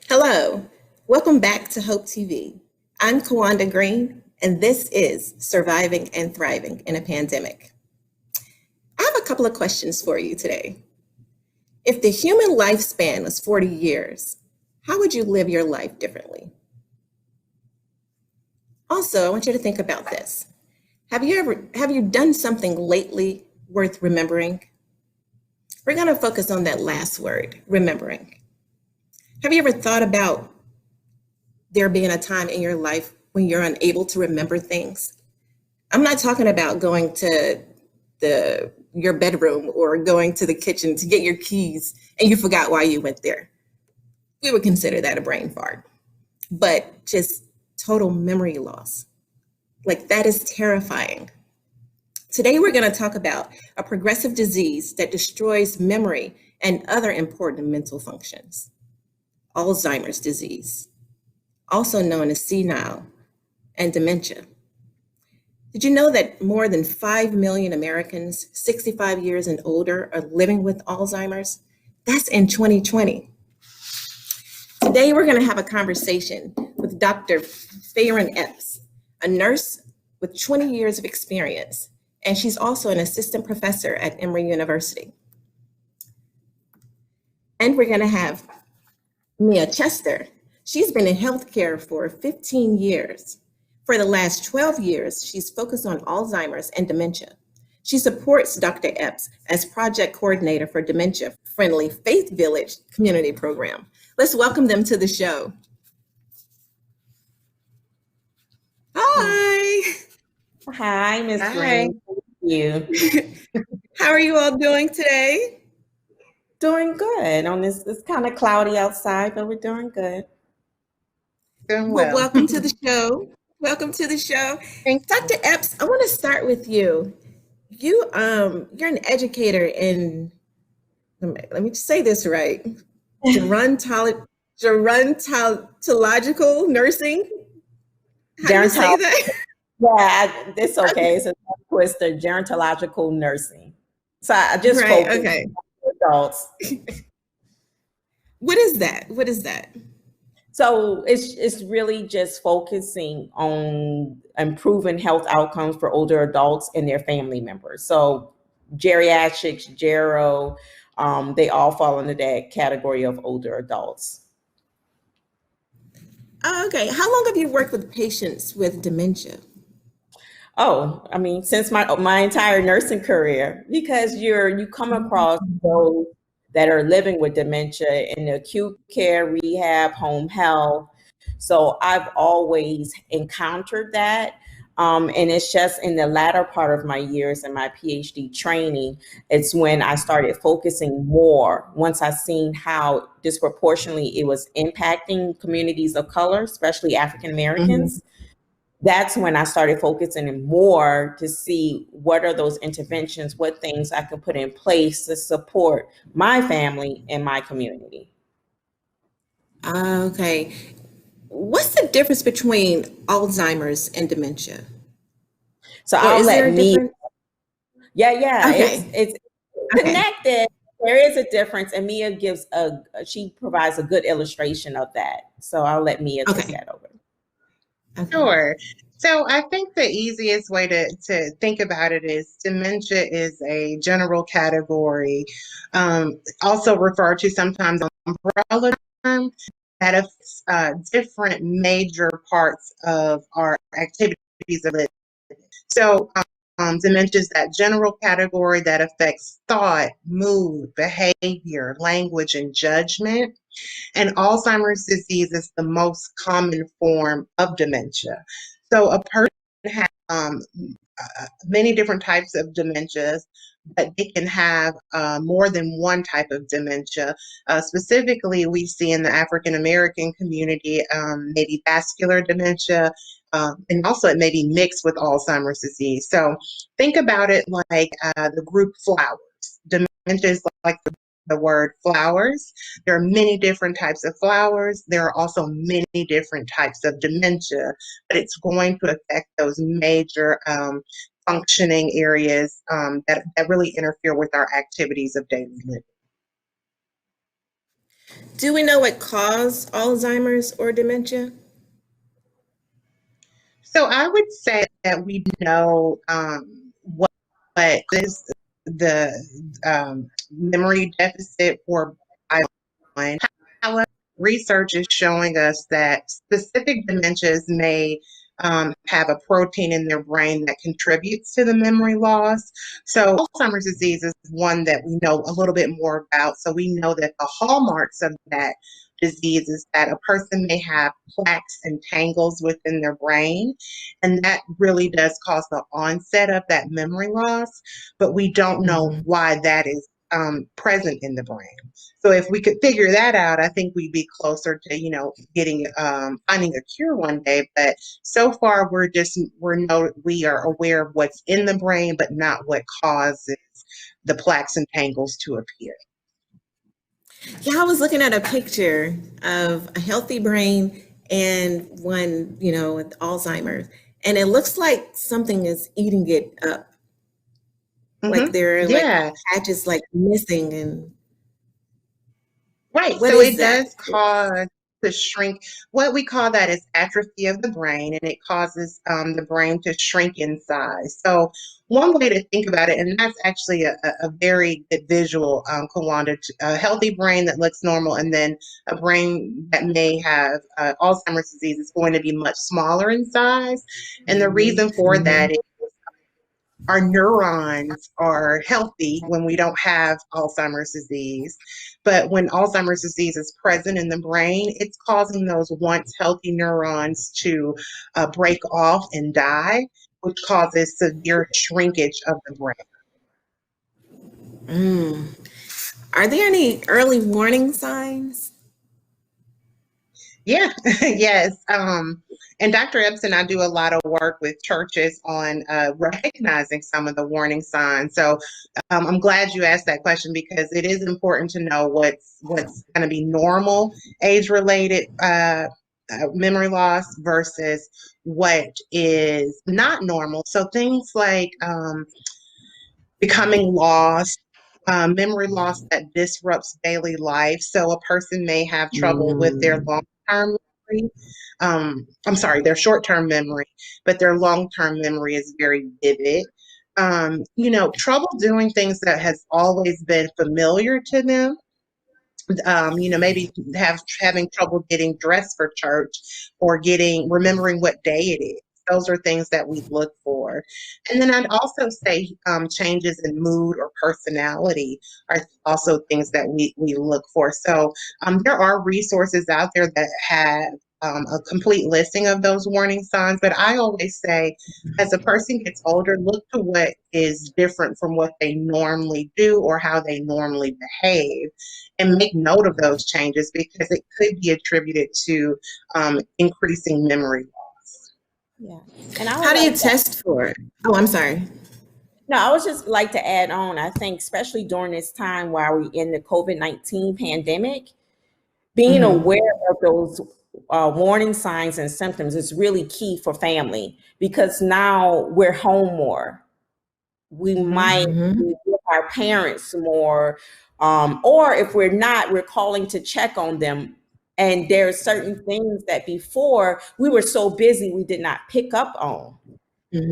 Hello, welcome back to Hope TV. I'm Kawanda Green, and this is Surviving and Thriving in a Pandemic. I have a couple of questions for you today. If the human lifespan was 40 years, how would you live your life differently? Also, I want you to think about this. Have you done something lately worth remembering? We're going to focus on that last word, remembering. Have you ever thought about there being a time in your life when you're unable to remember things? I'm not talking about going to your bedroom or going to the kitchen to get your keys and you forgot why you went there. We would consider that a brain fart. But just total memory loss. Like, that is terrifying. Today, we're going to talk about a progressive disease that destroys memory and other important mental functions. Alzheimer's disease, also known as senile and dementia. Did you know that more than 5 million Americans 65 years and older are living with Alzheimer's? That's in 2020. Today, we're going to have a conversation with Dr. Epps, a nurse with 20 years of experience, and she's also an assistant professor at Emory University. And we're going to have Mia Chester. She's been in healthcare for 15 years. For the last 12 years, she's focused on Alzheimer's and dementia. She supports Dr. Epps as project coordinator for dementia-friendly Faith Village community program. Let's welcome them to the show. Hi. Hi, Ms. Green. Thank you. How are you all doing today? Doing good. It's kind of cloudy outside, but we're doing good. Doing well. Welcome to the show. Welcome to the show. Thanks. Dr. Epps, I want to start with you. You're an educator in, let me just say this right, gerontological nursing. How do you say that? Yeah, it's okay. It's a twister, gerontological nursing. So I just focus on adults. What is that? What is that? So it's really just focusing on improving health outcomes for older adults and their family members. So geriatrics, gero, they all fall into that category of older adults. Okay. How long have you worked with patients with dementia? Oh, I mean, since my entire nursing career, because you come across those that are living with dementia in the acute care, rehab, home health. So I've always encountered that. And it's just in the latter part of my years in my PhD training, it's when I started focusing more, once I seen how disproportionately it was impacting communities of color, especially African Americans. That's when I started focusing more to see what are those interventions, what things I could put in place to support my family and my community. Okay. What's the difference between Alzheimer's and dementia? So I'll let Mia. Yeah. Okay. It's connected. There is a difference, and Mia she provides a good illustration of that. So I'll let Mia take that over. Okay. Sure. So I think the easiest way to think about it is dementia is a general category, also referred to sometimes as an umbrella term that affects different major parts of our activities of living. So dementia is that general category that affects thought, mood, behavior, language, and judgment. And Alzheimer's disease is the most common form of dementia. So a person has many different types of dementias, but they can have more than one type of dementia. Specifically, we see in the African American community, maybe vascular dementia, and also it may be mixed with Alzheimer's disease. So think about it like the group flowers. Dementia is like the word flowers. There are many different types of flowers. There are also many different types of dementia, but it's going to affect those major functioning areas that really interfere with our activities of daily living. Do we know what caused Alzheimer's or dementia? So I would say that we know what is the memory deficit or one. However, research is showing us that specific dementias may have a protein in their brain that contributes to the memory loss. So Alzheimer's disease is one that we know a little bit more about. So we know that the hallmarks of that disease is that a person may have plaques and tangles within their brain, and that really does cause the onset of that memory loss, but we don't know why that is present in the brain. So if we could figure that out, I think we'd be closer to, getting finding a cure one day. But so far, we are aware of what's in the brain, but not what causes the plaques and tangles to appear. Yeah, I was looking at a picture of a healthy brain and one, with Alzheimer's, and it looks like something is eating it up. Like there are like patches like missing and right. What So is it that? does cause to shrink. What we call that is atrophy of the brain, and it causes the brain to shrink in size. So one way to think about it, and that's actually a very good visual, Kawanda, a healthy brain that looks normal, and then a brain that may have Alzheimer's disease is going to be much smaller in size. And the reason for that is our neurons are healthy when we don't have Alzheimer's disease. But when Alzheimer's disease is present in the brain, it's causing those once healthy neurons to break off and die, which causes severe shrinkage of the brain. Are there any early warning signs? Yeah, yes. And Dr. Epps and I do a lot of work with churches on recognizing some of the warning signs. So I'm glad you asked that question, because it is important to know what's going to be normal age-related memory loss versus what is not normal. So things like becoming lost, memory loss that disrupts daily life. So a person may have trouble with their long-term memory. I'm sorry, their short-term memory, but their long-term memory is very vivid. Trouble doing things that has always been familiar to them. Maybe having trouble getting dressed for church or remembering what day it is. Those are things that we look for. And then I'd also say changes in mood or personality are also things that we look for. So there are resources out there that have a complete listing of those warning signs. But I always say, as a person gets older, look to what is different from what they normally do or how they normally behave, and make note of those changes, because it could be attributed to increasing memory loss. Yeah. And how do you test for it? Oh, I'm sorry. No, I would just like to add on, I think, especially during this time while we're in the COVID-19 pandemic, being aware of those warning signs and symptoms is really key for family, because now we're home more. We might be with our parents more, or if we're not, we're calling to check on them. And there are certain things that before we were so busy we did not pick up on.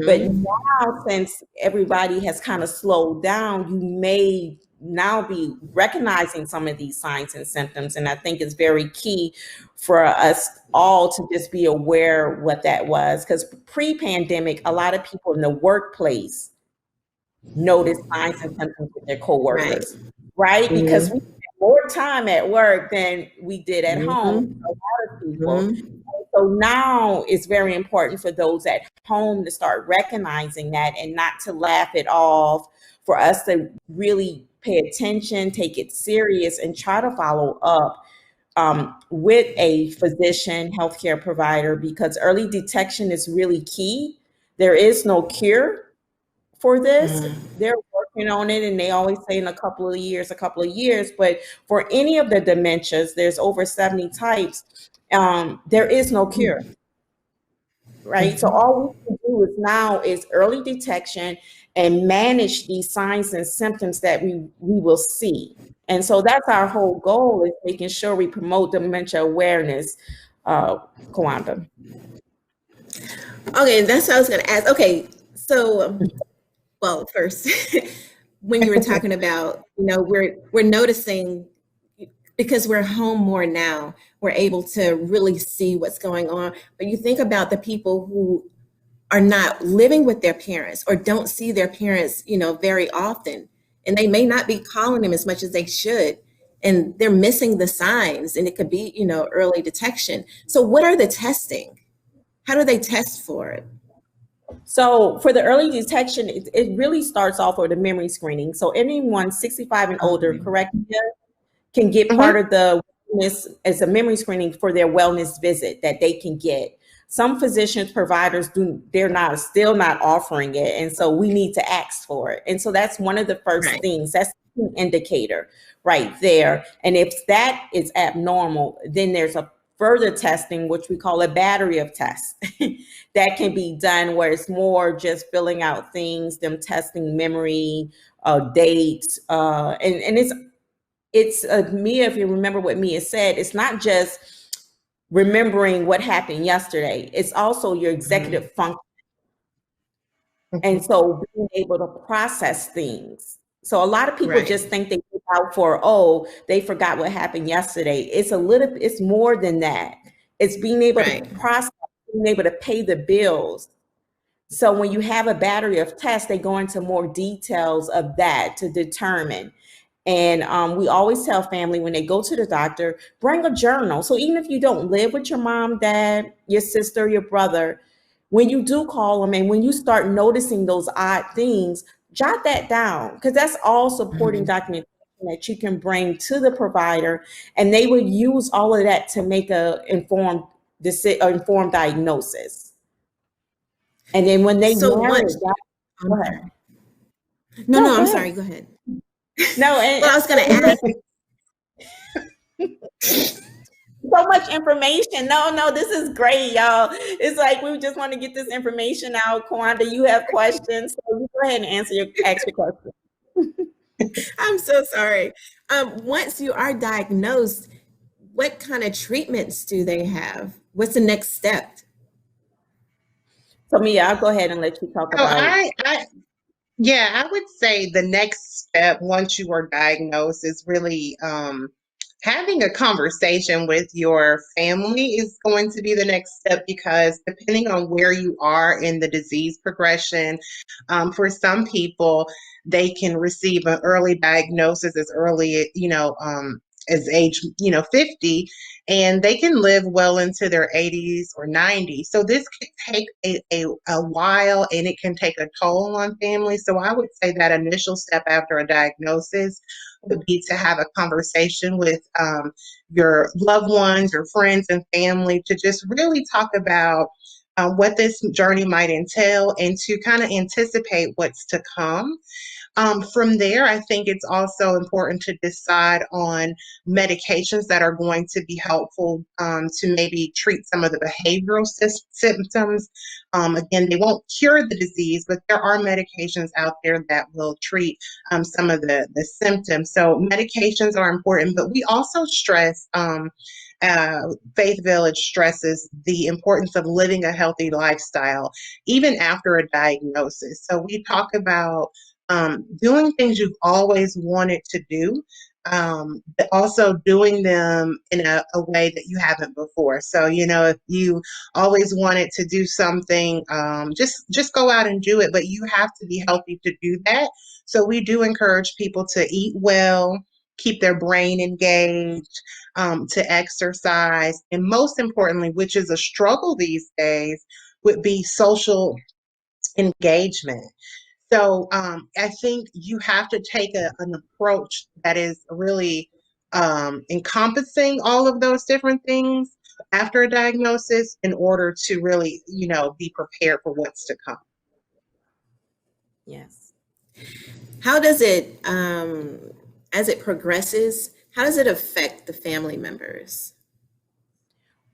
But now, since everybody has kind of slowed down, you may now be recognizing some of these signs and symptoms. And I think it's very key for us all to just be aware what that was. Because pre-pandemic, a lot of people in the workplace notice signs and symptoms with their coworkers, right? Because we spend more time at work than we did at home, a lot of people. So now it's very important for those at home to start recognizing that and not to laugh it off, for us to really pay attention, take it serious, and try to follow up with a physician, healthcare provider, because early detection is really key. There is no cure for this. They're working on it, and they always say in a couple of years, but for any of the dementias, there's over 70 types. There is no cure, right? So all we can do is now is early detection and manage these signs and symptoms that we will see. And so that's our whole goal, is making sure we promote dementia awareness, Kawanda. Okay, that's what I was going to ask. Okay, so, well, first, when you were talking about, we're noticing, because we're home more now, we're able to really see what's going on. But you think about the people who are not living with their parents or don't see their parents, very often, and they may not be calling them as much as they should, and they're missing the signs, and it could be, early detection. So what are the testing? How do they test for it? So for the early detection, it really starts off with a memory screening. So anyone 65 and older, correct, can get part of the wellness as a memory screening for their wellness visit that they can get. Some physicians, providers they're still not offering it. And so we need to ask for it. And so that's one of the first things. That's an indicator right there. And if that is abnormal, then there's a further testing, which we call a battery of tests that can be done, where it's more just filling out things, them testing memory, dates, and it's Mia, if you remember what Mia said, it's not just remembering what happened yesterday, it's also your executive function. And so being able to process things. So a lot of people just think they get out for, they forgot what happened yesterday. It's more than that. It's being able to process, being able to pay the bills. So when you have a battery of tests, they go into more details of that to determine. And we always tell family when they go to the doctor, bring a journal. So even if you don't live with your mom, dad, your sister, your brother, when you do call them and when you start noticing those odd things, jot that down, because that's all supporting documentation that you can bring to the provider, and they will use all of that to make a informed diagnosis. And then when they So narrow once, it down, go ahead. No, I'm sorry. Go ahead. No, and well, I was going to ask. So much information. No, this is great, y'all. It's like we just want to get this information out. Kawanda, you have questions, so you go ahead and ask your question. I'm so sorry. Once you are diagnosed, what kind of treatments do they have? What's the next step? So Mia, I'll go ahead and let you talk about it. I would say the next step once you are diagnosed is really having a conversation with your family is going to be the next step, because depending on where you are in the disease progression, for some people, they can receive an early diagnosis as early, as age, 50, and they can live well into their 80s or 90s. So this could take a while, and it can take a toll on families. So I would say that initial step after a diagnosis would be to have a conversation with your loved ones, your friends and family, to just really talk about what this journey might entail and to kind of anticipate what's to come. From there, I think it's also important to decide on medications that are going to be helpful to maybe treat some of the behavioral symptoms. Again, they won't cure the disease, but there are medications out there that will treat some of the symptoms. So medications are important, but we also stress Faith Village stresses the importance of living a healthy lifestyle, even after a diagnosis. So we talk about doing things you've always wanted to do, but also doing them in a way that you haven't before. So, if you always wanted to do something, just go out and do it, but you have to be healthy to do that. So we do encourage people to eat well, keep their brain engaged, to exercise, and most importantly, which is a struggle these days, would be social engagement. So I think you have to take an approach that is really encompassing all of those different things after a diagnosis in order to really, be prepared for what's to come. Yes. How does it, as it progresses, how does it affect the family members?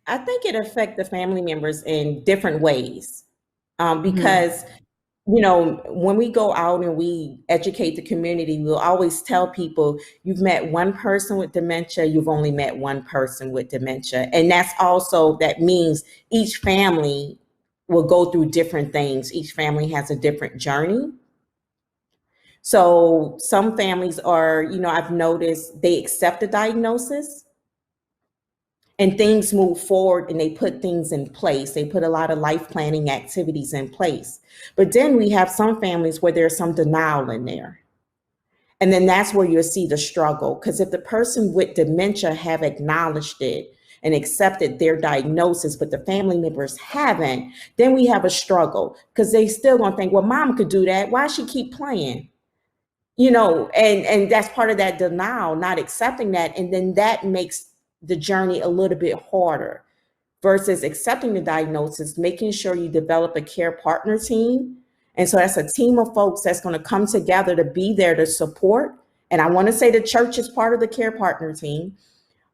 I think it affects the family members in different ways. because you know, when we go out and we educate the community, we'll always tell people, you've met one person with dementia, you've only met one person with dementia. And that's also, that means each family will go through different things. Each family has a different journey. So some families are, you know, I've noticed they accept the diagnosis and things move forward and they put things in place. They put a lot of life planning activities in place. But then we have some families where there's some denial in there. And then that's where you'll see the struggle. Because if the person with dementia have acknowledged it and accepted their diagnosis, but the family members haven't, then we have a struggle because they still gonna think, well, mom could do that. Why she keep playing? You know, and that's part of that denial, not accepting that. And then that makes the journey a little bit harder versus accepting the diagnosis, making sure you develop a care partner team. And so that's a team of folks that's going to come together to be there to support. And I want to say the church is part of the care partner team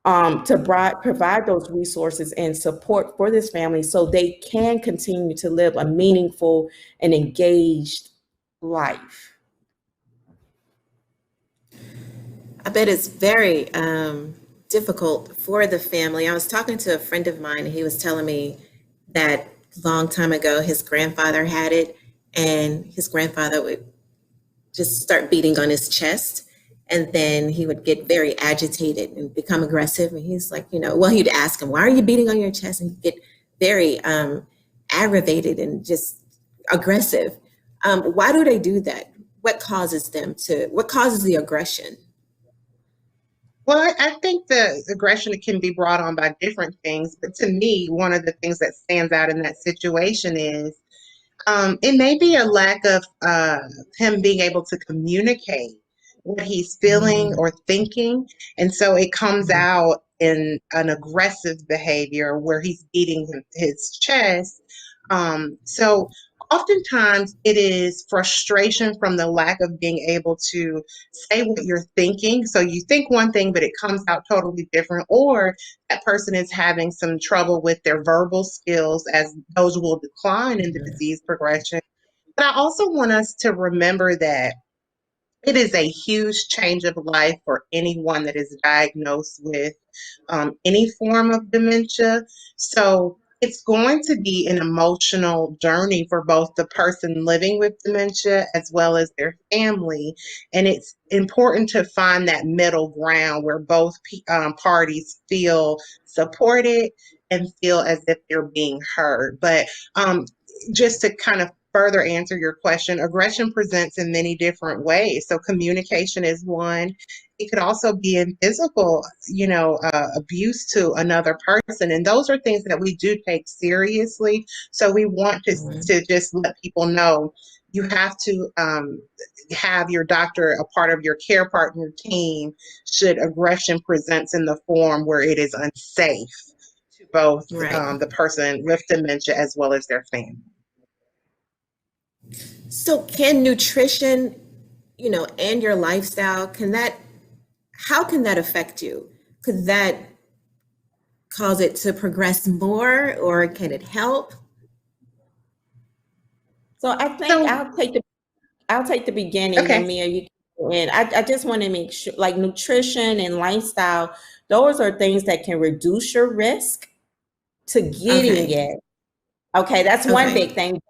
to provide those resources and support for this family so they can continue to live a meaningful and engaged life. I bet it's very difficult for the family. I was talking to a friend of mine, and he was telling me that long time ago, his grandfather had it, and his grandfather would just start beating on his chest. And then he would get very agitated and become aggressive. And he's like, you know, well, he'd ask him, why are you beating on your chest? And he'd get very aggravated and just aggressive. Why do they do that? What causes the aggression? Well, I think the aggression can be brought on by different things, but to me, one of the things that stands out in that situation is it may be a lack of him being able to communicate what he's feeling or thinking, and so it comes out in an aggressive behavior where he's beating his chest. So oftentimes it is frustration from the lack of being able to say what you're thinking. So you think one thing, but it comes out totally different, or that person is having some trouble with their verbal skills, as those will decline in the disease progression. But I also want us to remember that it is a huge change of life for anyone that is diagnosed with any form of dementia. So it's going to be an emotional journey for both the person living with dementia as well as their family. And it's important to find that middle ground where both parties feel supported and feel as if they're being heard. But just to kind of further answer your question, aggression presents in many different ways. So communication is one. It could also be in physical, abuse to another person. And those are things that we do take seriously. So we want to just let people know you have to have your doctor a part of your care partner team should aggression presents in the form where it is unsafe to both the person with dementia as well as their family. So can nutrition, and your lifestyle, how can that affect you? Could that cause it to progress more, or can it help? So I think I'll take the beginning, and Mia, you can. And I just want to make sure, like nutrition and lifestyle, those are things that can reduce your risk to getting it. Okay, that's one big thing.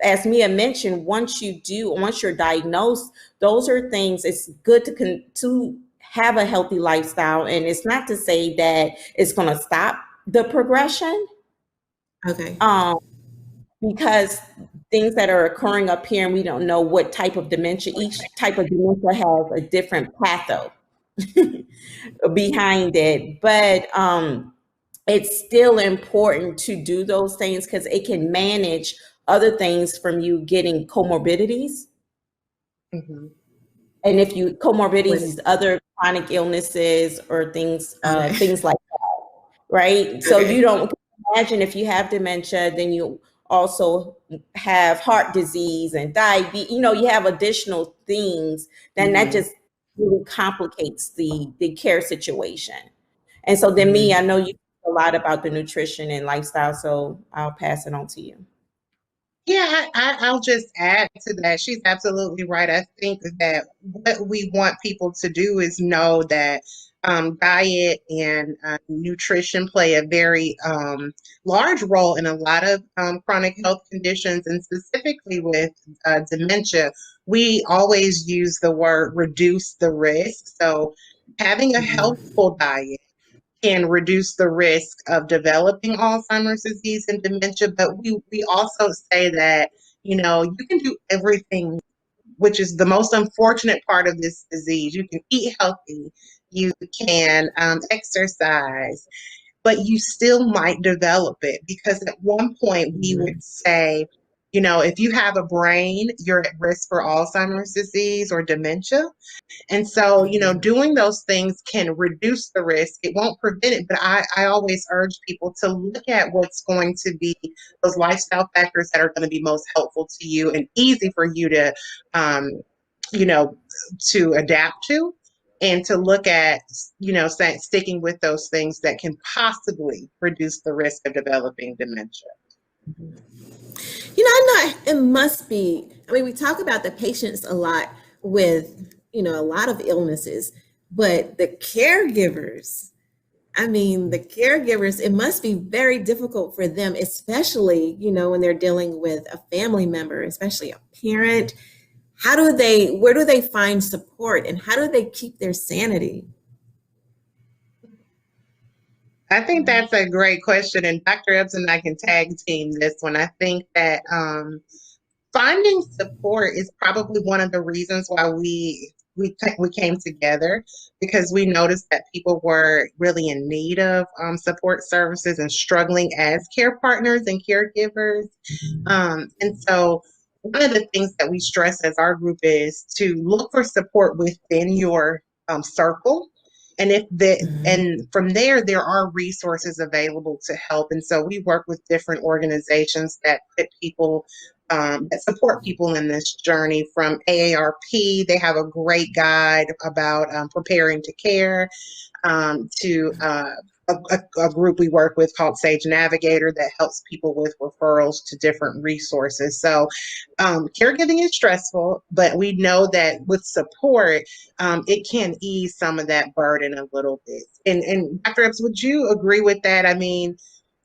As Mia mentioned, once you're diagnosed, those are things. It's good to have a healthy lifestyle, and it's not to say that it's going to stop the progression. Because things that are occurring up here, and we don't know what type of dementia. Each type of dementia has a different patho behind it, but it's still important to do those things because it can manage other things from you getting comorbidities. And if you comorbidities, other chronic illnesses or things like that, right? So you don't imagine if you have dementia, then you also have heart disease and diabetes, you have additional things, then that just really complicates the care situation. And so then I know you know a lot about the nutrition and lifestyle, so I'll pass it on to you. Yeah, I'll just add to that. She's absolutely right. I think that what we want people to do is know that diet and nutrition play a very large role in a lot of chronic health conditions, and specifically with dementia. We always use the word reduce the risk. So, having a healthful diet can reduce the risk of developing Alzheimer's disease and dementia. But we also say that, you can do everything, which is the most unfortunate part of this disease. You can eat healthy, you can exercise, but you still might develop it because at one point we would say, if you have a brain, you're at risk for Alzheimer's disease or dementia. And so, doing those things can reduce the risk. It won't prevent it, but I always urge people to look at what's going to be those lifestyle factors that are going to be most helpful to you and easy for you to, you know, to adapt to, and to look at, sticking with those things that can possibly reduce the risk of developing dementia. I know it must be. I mean, we talk about the patients a lot with, a lot of illnesses, but the caregivers, it must be very difficult for them, especially, when they're dealing with a family member, especially a parent. Where do they find support, and how do they keep their sanity? I think that's a great question, and Dr. Epps and I can tag team this one. I think that finding support is probably one of the reasons why we came together, because we noticed that people were really in need of support services and struggling as care partners and caregivers. And so one of the things that we stress as our group is to look for support within your circle. And from there are resources available to help. And so we work with different organizations that put people that support people in this journey. From AARP, they have a great guide about preparing to care, to a group we work with called Sage Navigator that helps people with referrals to different resources. So caregiving is stressful, but we know that with support, it can ease some of that burden a little bit. And Dr. Epps, would you agree with that? I mean,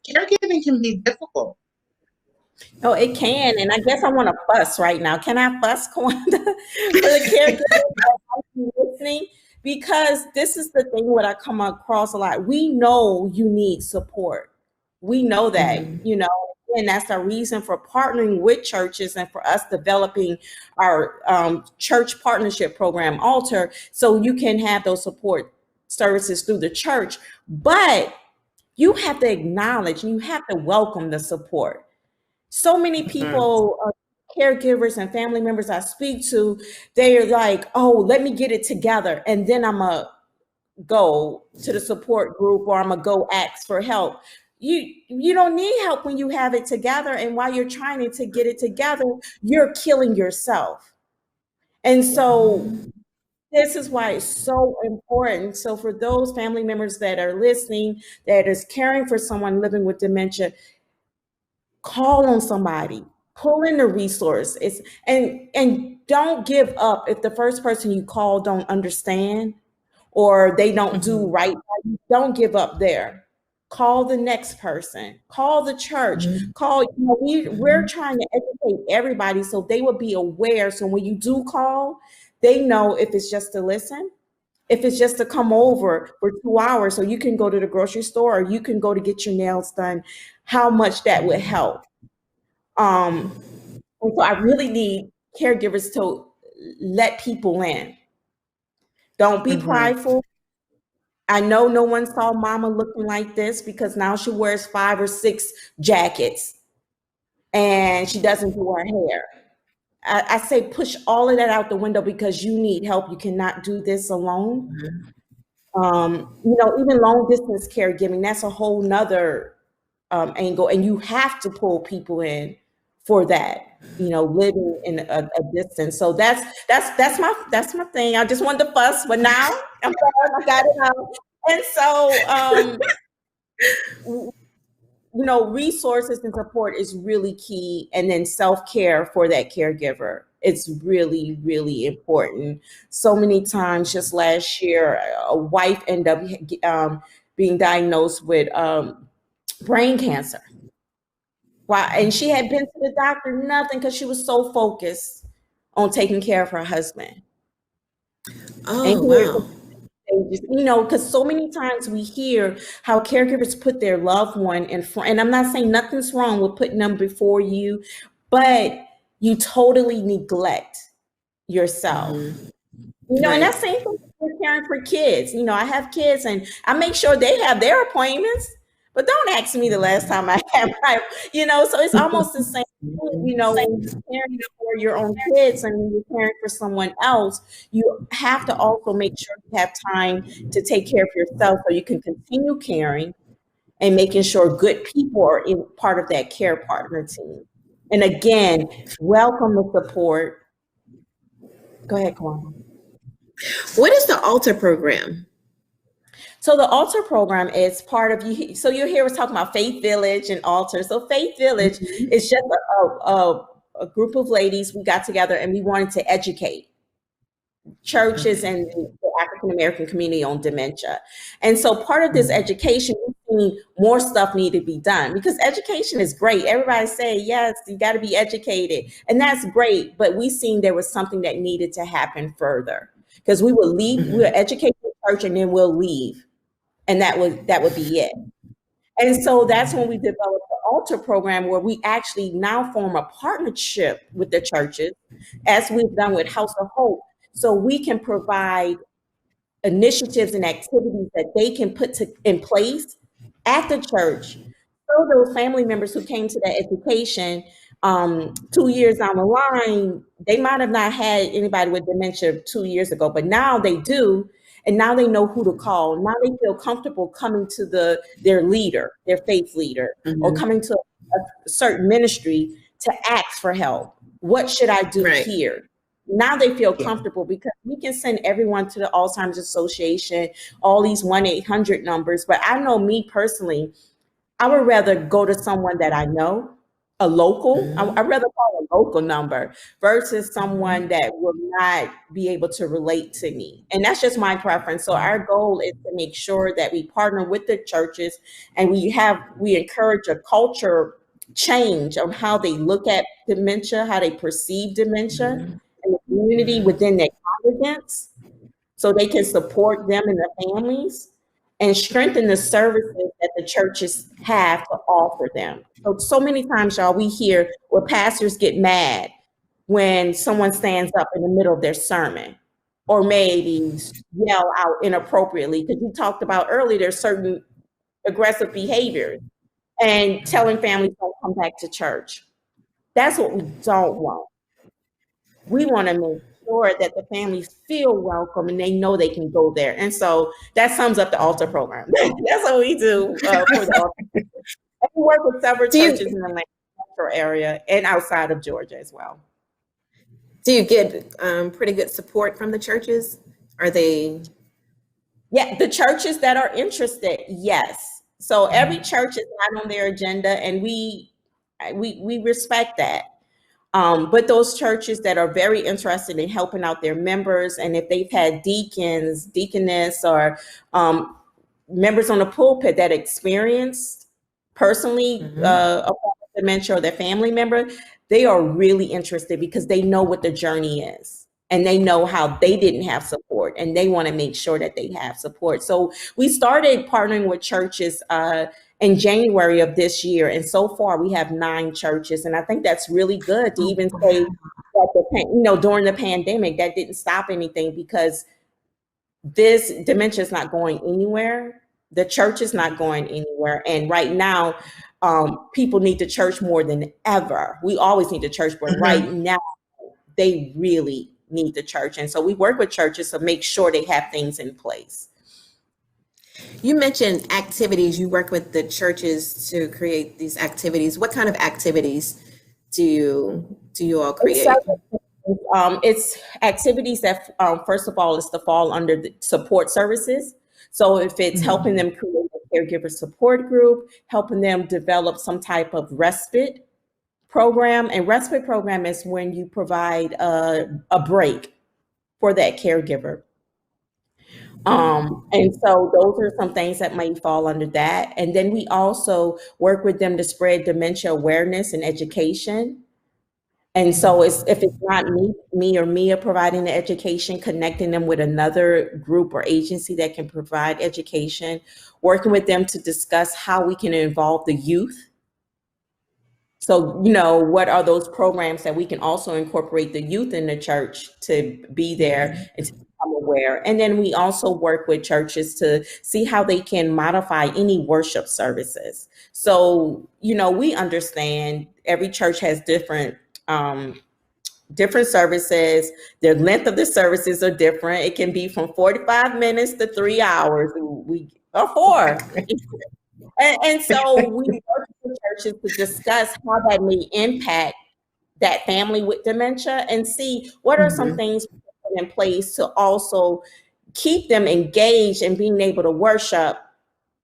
caregiving can be difficult. Oh, it can. And I guess I want to fuss right now. Can I fuss, Kawanda, for the caregivers listening? Because this is the thing what I come across a lot. We know you need support. We know that, and that's the reason for partnering with churches and for us developing our church partnership program, Alter, so you can have those support services through the church. But you have to acknowledge and you have to welcome the support. So many people, caregivers and family members I speak to, they're like, oh, let me get it together, and then I'm going to go to the support group, or I'm going to go ask for help. You don't need help when you have it together, and while you're trying to get it together, you're killing yourself. And so this is why it's so important. So for those family members that are listening, that is caring for someone living with dementia, call on somebody, pull in the resources, and don't give up if the first person you call don't understand or they don't do right. Don't give up there. Call the next person, call the church, we're trying to educate everybody so they will be aware. So when you do call, they know if it's just to listen, if it's just to come over for 2 hours so you can go to the grocery store, or you can go to get your nails done, how much that would help. And so I really need caregivers to let people in. Don't be prideful. I know no one saw mama looking like this, because now she wears 5 or 6 jackets and she doesn't do her hair. I say push all of that out the window, because you need help. You cannot do this alone. Even long distance caregiving, that's a whole nother angle, and you have to pull people in for that, living in a distance. So that's my thing. I just wanted to fuss, but now I got it out. And so resources and support is really key. And then self-care for that caregiver. It's really, really important. So many times, just last year, a wife ended up being diagnosed with brain cancer. Wow. And she had been to the doctor, nothing, because she was so focused on taking care of her husband. Oh, wow. Because so many times we hear how caregivers put their loved one in front. And I'm not saying nothing's wrong with putting them before you, but you totally neglect yourself. Right. And that's same thing for caring for kids. I have kids and I make sure they have their appointments, but don't ask me the last time I had my, so it's almost the same thing, when you're caring for your own kids and when you're caring for someone else, you have to also make sure you have time to take care of yourself so you can continue caring and making sure good people are in part of that care partner team. And again, welcome the support. Go ahead, Kwan. What is the ALTER program? So the ALTER program is part of you. So you hear us talking about Faith Village and ALTER. So Faith Village is just a group of ladies. We got together and we wanted to educate churches and the African American community on dementia. And so part of this education, we've seen more stuff need to be done because education is great. Everybody say, yes, you got to be educated. And that's great. But we seen there was something that needed to happen further because we would leave, we'll educate the church and then we'll leave. And that would be it. And so that's when we developed the ALTER program where we actually now form a partnership with the churches as we've done with House of Hope. So we can provide initiatives and activities that they can put in place at the church. So those family members who came to that education 2 years down the line, they might have not had anybody with dementia 2 years ago, but now they do. And now they know who to call. Now they feel comfortable coming to their leader, their faith leader, or coming to a certain ministry to ask for help. What should I do here? Now they feel comfortable because we can send everyone to the Alzheimer's Association, all these 1-800 numbers. But I know me personally, I would rather go to someone that I know, a local. I'd rather call a local number versus someone that will not be able to relate to me. And that's just my preference. So our goal is to make sure that we partner with the churches and we encourage a culture change on how they look at dementia, how they perceive dementia. And the community within their congregants so they can support them and their families and strengthen the services that the churches have to offer them. So many times, y'all, we hear where pastors get mad when someone stands up in the middle of their sermon or maybe yell out inappropriately because you talked about earlier there's certain aggressive behaviors and telling families don't come back to church. That's what we don't want. We want to make sure that the families feel welcome and they know they can go there. And so that sums up the ALTER program. That's what we do for the ALTER. And we work with several churches in the metro area and outside of Georgia as well. Do you get pretty good support from the churches? Are they? Yeah, the churches that are interested, yes. So every church is not on their agenda and we respect that. But those churches that are very interested in helping out their members, and if they've had deacons, deaconess, or members on the pulpit that experienced personally a dementia or their family member, they are really interested because they know what the journey is. And they know how they didn't have support and they want to make sure that they have support. So we started partnering with churches in January of this year. And so far we have 9 churches. And I think that's really good to even say that during the pandemic, that didn't stop anything because this dementia is not going anywhere. The church is not going anywhere. And right now, people need the church more than ever. We always need the church, but right now they really need the church. And so we work with churches to make sure they have things in place. You mentioned activities. You work with the churches to create these activities. What kind of activities do you all create? It's activities that, first of all, is to fall under the support services. So if it's helping them create a caregiver support group, helping them develop some type of respite program. And respite program is when you provide a break for that caregiver. And so those are some things that might fall under that. And then we also work with them to spread dementia awareness and education. And so if it's not me or Mia providing the education, connecting them with another group or agency that can provide education, working with them to discuss how we can involve the youth. So, what are those programs that we can also incorporate the youth in the church to be there and to become aware? And then we also work with churches to see how they can modify any worship services. So, we understand every church has different services. The length of the services are different. It can be from 45 minutes to 3 hours or 4. And so we work with churches to discuss how that may impact that family with dementia and see what are some things we can put in place to also keep them engaged and being able to worship,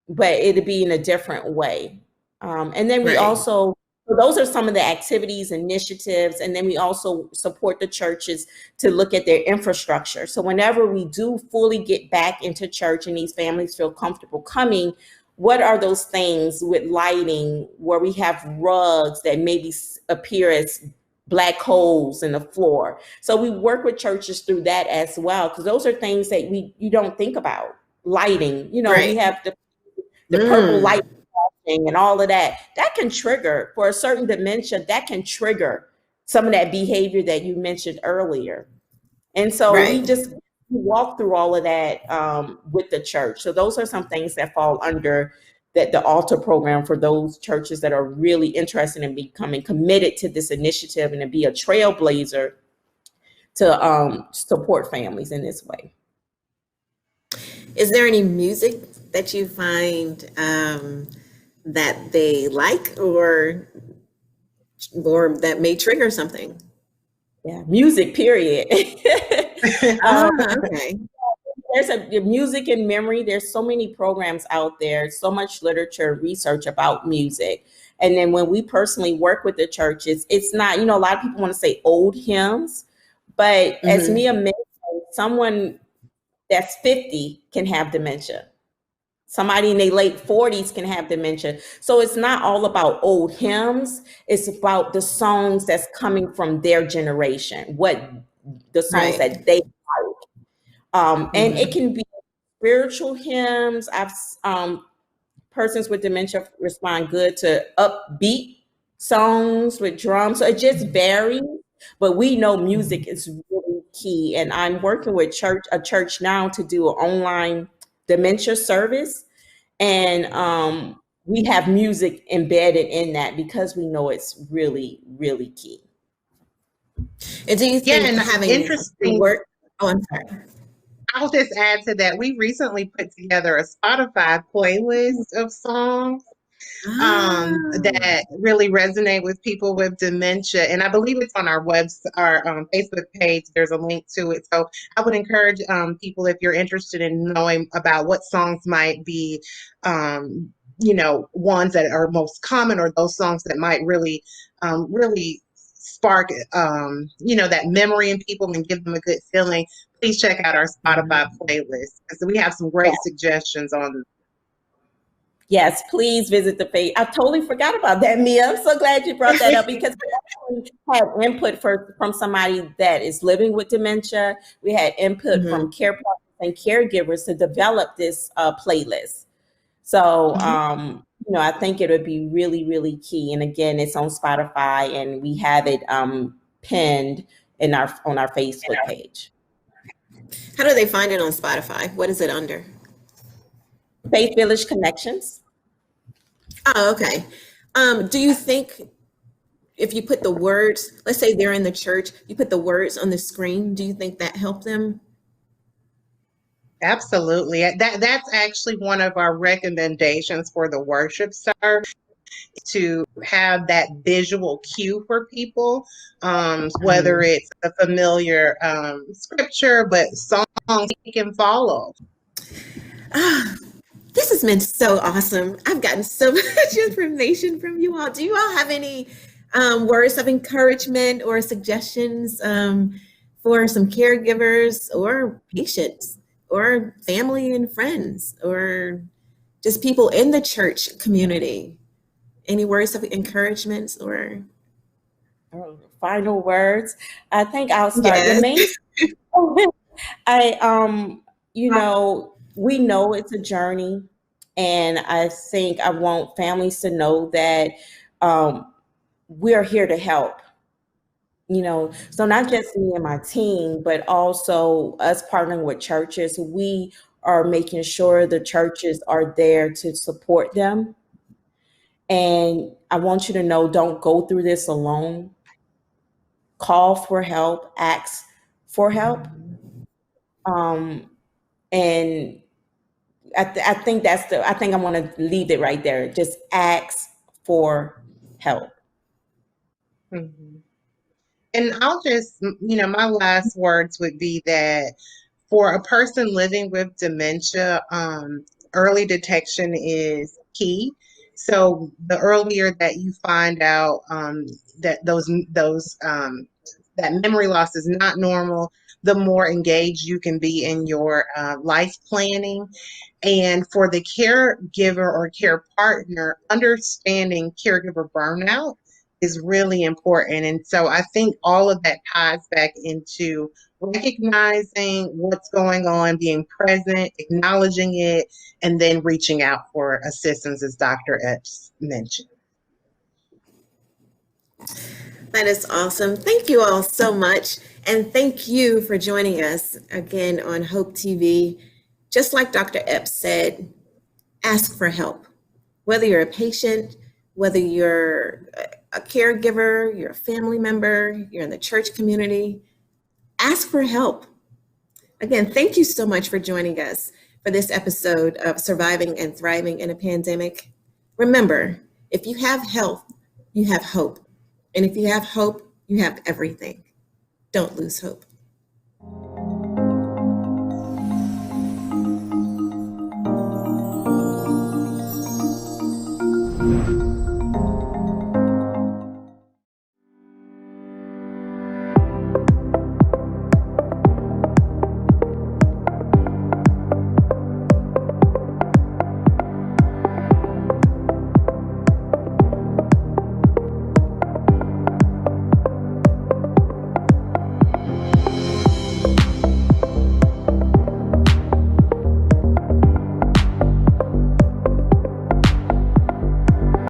but it'll be in a different way. And then we also, so those are some of the activities, initiatives, and then we also support the churches to look at their infrastructure. So whenever we do fully get back into church and these families feel comfortable coming, what are those things with lighting where we have rugs that maybe appear as black holes in the floor? So we work with churches through that as well, because those are things that you don't think about. Lighting, we have the purple light and all of that can trigger for a certain dementia, that can trigger some of that behavior that you mentioned earlier. And so we just walk through all of that with the church. So those are some things that fall under the altar program for those churches that are really interested in becoming committed to this initiative and to be a trailblazer to support families in this way. Is there any music that you find that they like or that may trigger something? Yeah, music, period. Okay. There's music and memory. There's so many programs out there, so much literature, research about music. And then when we personally work with the churches, it's not, a lot of people want to say old hymns, but as Mia mentioned, someone that's 50 can have dementia. Somebody in their late 40s can have dementia. So it's not all about old hymns. It's about the songs that's coming from their generation, what the songs that they like. And it can be spiritual hymns. Persons with dementia respond good to upbeat songs with drums. So it just varies, but we know music is really key. And I'm working with a church now to do an online dementia service. And we have music embedded in that because we know it's really, really key. And do you think having interesting work? Oh, I'm sorry. I'll just add to that. We recently put together a Spotify playlist of songs that really resonate with people with dementia. And I believe it's on our Facebook page. There's a link to it. So I would encourage people, if you're interested in knowing about what songs might be, ones that are most common or those songs that might really spark, that memory in people and give them a good feeling, please check out our Spotify playlist because we have some great suggestions on. Yes, please visit the page. I totally forgot about that, Mia. I'm so glad you brought that up because we actually had input from somebody that is living with dementia. We had input from care partners and caregivers to develop this playlist. So, I think it would be really, really key. And again, it's on Spotify and we have it pinned on our Facebook page. How do they find it on Spotify? What is it under? Faith Village Connections. Oh, okay. Do you think if you put the words, let's say they're in the church, you put the words on the screen, do you think that helped them? Absolutely. That's actually one of our recommendations for the worship service, to have that visual cue for people, whether it's a familiar scripture, but songs you can follow. Thank This has been so awesome. I've gotten so much information from you all. Do you all have any words of encouragement or suggestions for some caregivers or patients or family and friends or just people in the church community? Any words of encouragement or final words? I think I'll start. Yes. The main, you know, we know it's a journey, and I think I want families to know that we're here to help. You know, so not just me and my team, but also us partnering with churches. We are making sure the churches are there to support them. And I want you to know, don't go through this alone. Call for help, ask for help. And I think I think I'm going to leave it right there. Just ask for help. Mhm. And I'll just, my last words would be that for a person living with dementia, early detection is key. So the earlier that you find out that that memory loss is not normal, the more engaged you can be in your life planning. And for the caregiver or care partner, understanding caregiver burnout is really important. And so I think all of that ties back into recognizing what's going on, being present, acknowledging it, and then reaching out for assistance, as Dr. Epps mentioned. That is awesome. Thank you all so much. And thank you for joining us again on Hope TV. Just like Dr. Epps said, ask for help. Whether you're a patient, whether you're a caregiver, you're a family member, you're in the church community, ask for help. Again, thank you so much for joining us for this episode of Surviving and Thriving in a Pandemic. Remember, if you have health, you have hope. And if you have hope, you have everything. Don't lose hope.